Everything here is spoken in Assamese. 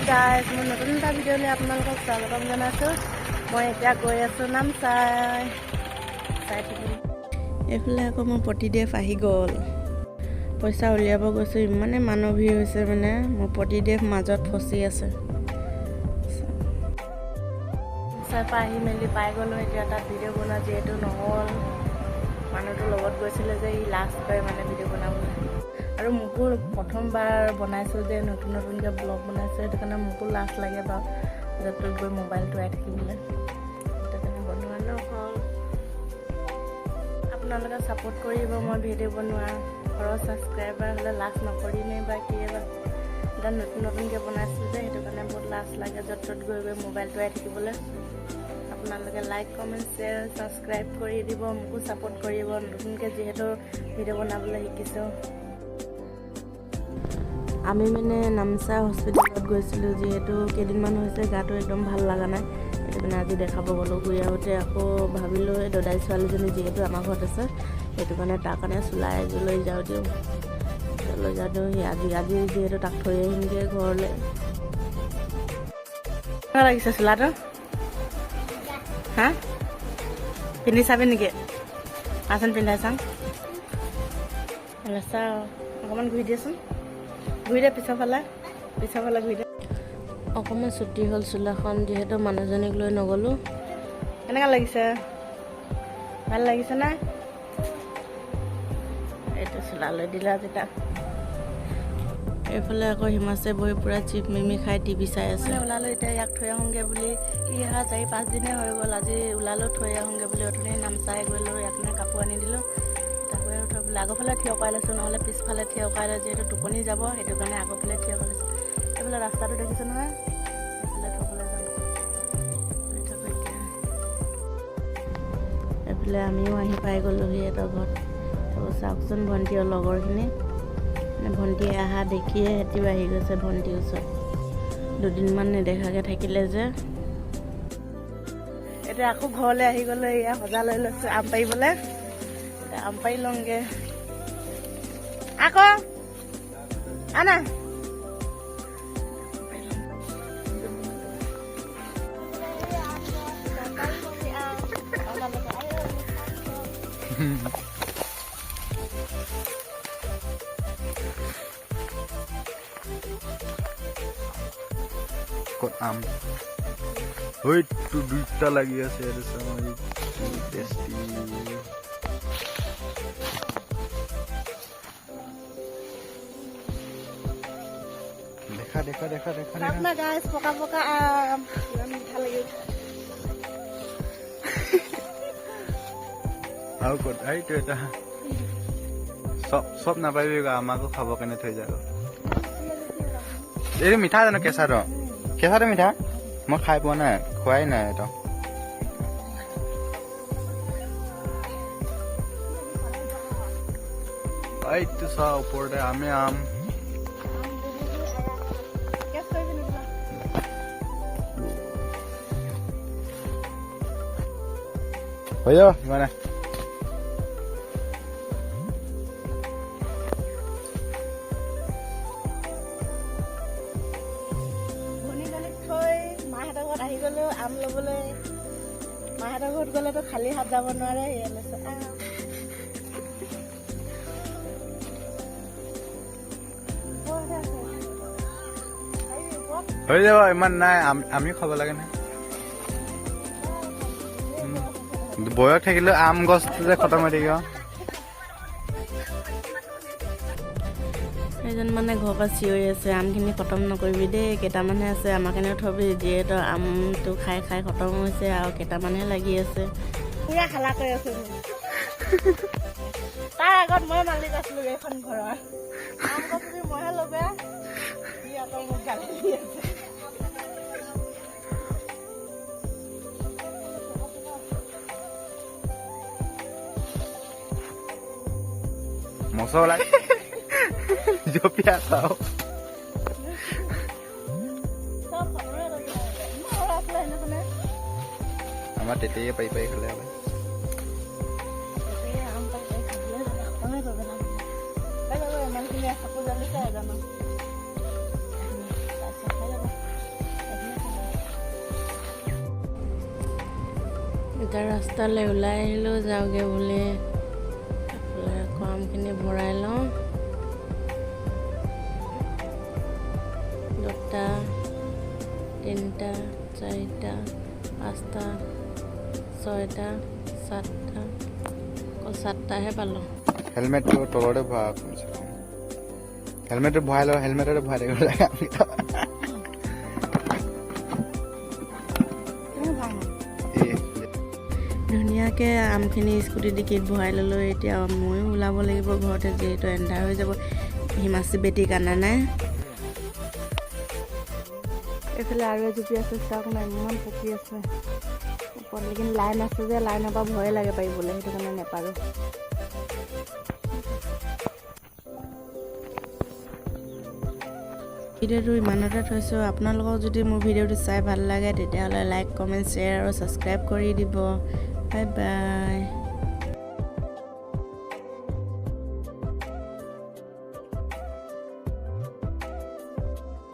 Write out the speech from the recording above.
গাইজ মোৰ নতুন এটা ভিডিঅ'লৈ আপোনালোকক স্বাগতম জনাইছোঁ। মই এতিয়া গৈ আছোঁ নামচাই চাই থাকিম। এইফালে আকৌ মোৰ প্ৰতিদেশ আহি গ'ল। পইচা উলিয়াব গৈছোঁ, ইমানে মানুহ ভিৰ হৈছে মানে মোৰ প্ৰতিদেশ মাজত ফচি আছে। নামচাইৰ পৰা আহি মেলি পাই গ'লোঁ। এতিয়া তাত ভিডিঅ' বনোৱা যিহেতু নহ'ল, মানুহটোৰ লগত গৈছিলে যে ই লাষ্ট কৰে মানে ভিডিঅ' বনাবলৈ। আৰু মোকো প্ৰথমবাৰ বনাইছোঁ যে নতুনকৈ ব্লগ বনাইছোঁ, সেইটো কাৰণে মোকো লাজ লাগে বাৰু য'ত ত'ত গৈ মোবাইলটো আই থাকিবলৈ। সেইটো কাৰণে বনোৱা নহ'ল। আপোনালোকে ছাপোৰ্ট কৰিব, মই ভিডিঅ' বনোৱা ঘৰৰ ছাবস্ক্ৰাইবাৰ হ'লে লাজ নকৰিমেই বা কি বা এতিয়া নতুনকৈ বনাইছোঁ যে সেইটো কাৰণে বহুত লাজ লাগে য'ত ত'ত গৈ মোবাইলটো আই থাকিবলৈ। আপোনালোকে লাইক কমেণ্ট শ্বেয়াৰ ছাবস্ক্ৰাইব কৰি দিব, মোকো ছাপোৰ্ট কৰিব। নতুনকৈ যিহেতু ভিডিঅ' বনাবলৈ শিকিছোঁ। আমি মানে নামচাই হস্পিটেলত গৈছিলোঁ, যিহেতু কেইদিনমান হৈছে গাটো একদম ভাল লগা নাই, সেইটো কাৰণে আজি দেখাব গ'লোঁ। ঘূৰি আহোঁতে আকৌ ভাবিলোঁ এই দদাই ছোৱালীজনী যিহেতু আমাৰ ঘৰত আছে, সেইটো কাৰণে তাৰ কাৰণে চুলাই এযোৰ লৈ যাওঁ দিওঁ আজি যিহেতু তাক থৈ আহিমগৈ ঘৰলৈ। কেনেকুৱা লাগিছে চোলাটো? হা পিন্ধি চাবি নেকি? আচোন পিন্ধাই চাওঁ। চাওঁ অকণমান ঘূৰি দিয়েচোন, ঘূৰি দে পিছৰ ফালে ঘূৰি দে। অকণমান ছুটি হ'ল চোলাখন, যিহেতু মানুহজনীক লৈ নগ'লোঁ। কেনেকুৱা লাগিছে? ভাল লাগিছে না? এইটো চোলা লৈ দিলে আজি তাক। এইফালে আকৌ হিমাচে বহি পূৰা চিপ মিমি খাই টিভি চাই আছে। ওলালোঁ এতিয়া ইয়াক থৈ আহোঁগৈ বুলি। ই অহা 4-5 দিনেই হৈ গ'ল। আজি ওলালোঁ থৈ আহোঁগৈ বুলি। অথনি নামচাই গ'লোঁ, ইয়াত কাপোৰ আনি দিলোঁ। তাকোৱে থৈ বোলে আগৰফালে থিয় কৰাই লৈছোঁ, নহ'লে পিছফালে থিয় কৰাই লৈ যিহেতু টোপনি যাব, সেইটো কাৰণে আগৰফালে থিয় কৰি লৈছোঁ। এইফালে ৰাস্তাটো দেখিছোঁ নহয়, এইফালে থ'বলৈ যাম। এইফালে আমিও আহি পাই গ'লোহি সিহঁতৰ ঘৰত। চাওকচোন ভণ্টিৰ লগৰখিনি, ভণ্টিয়ে অহা দেখিয়ে সিহঁতিও আহি গৈছে ভণ্টিৰ ওচৰত। দুদিনমান নেদেখাকৈ থাকিলে যে। এতিয়া আকৌ ঘৰলৈ আহি গ'লোঁ। এয়া সজা লৈ লৈছোঁ আম পাৰিবলৈ। আম পাৰি লওঁগৈ আকৌ আনা। ক'ত আম? হয়তো দুইটা লাগি আছে। টেষ্টি দেখা পকা পকা আম ইমান মিঠা লাগিল। আৰু ক'ত? এইটো এটা চব নাপাবি, আমাকো খাব কাৰণে থৈ যাব। এইটো মিঠা জানো? কেঁচাটো মিঠা? মই খাই পোৱা নাই, খোৱাই নাই এইটো। এইটো চা ওপৰতে আমে আম। হৈ যাব মানে। মাহঁতৰ ঘৰত আহি গ'লোঁ আম ল'বলৈ। মাহঁতৰ ঘৰত গ'লেতো খালী হাত যাব নোৱাৰে। হৈ যাব, ইমান নাই। আমি খাব লাগে নহয়। বয়স থাকিলেও আম গছটো যে খতম হৈ থাকিব। সেইজন মানে ঘৰৰ পৰা চিঞৰি আছে, আমখিনি খতম নকৰিবি দেই, কেইটামানহে আছে, আমাৰ কাৰণেও থবি। যিহেতু আমটো খাই খতম হৈছে আৰু কেইটামানহে লাগি আছে। পুৰা খালা কৰি আছো। তাৰ আগত মই মালিক আছিলোঁ এইখন ঘৰৰ। আম গছ মইহে ল'বে, সি আকৌ মোক গালি দি আছে। মছলা জপিয়া খাওঁ। আমাৰ তেতিয়াই পাই খালে আমাৰ। এতিয়া ৰাস্তালৈ ওলাই আহিলোঁ যাওঁগৈ বুলি আকৌ আমখিনি ভৰাই লওঁ 2টা 3টা 4টা 5টা 6টা 7টা অকল 7টাহে পালোঁ হেলমেটটো তলতে ভৰা হেলমেটটো ভৰাই লওঁ হেলমেটতে ভৰাই থাকিব লাগে ধুনীয়াকৈ আমখিনি স্কুটি ডিকিত ভৰাই ল'লোঁ এতিয়া ময়ো ওলাব লাগিব ঘৰতে যিহেতু এন্ধাৰ হৈ যাব হিমাচি বেটিক আনা নাই এইফালে আৰু এজুপি আছে চাওক না ইমান পকি আছে ওপৰত লেকিন লাইন আছে যে লাইনৰ পৰা ভয় লাগে পাৰিবলৈ সেইটো কাৰণে নেপাৰোঁ ভিডিঅ'টো ইমানতে থৈছোঁ আপোনালোকক যদি মোৰ ভিডিঅ'টো চাই ভাল লাগে তেতিয়াহ'লে লাইক কমেণ্ট শ্বেয়াৰ আৰু ছাবস্ক্ৰাইব কৰি দিব বাই বাই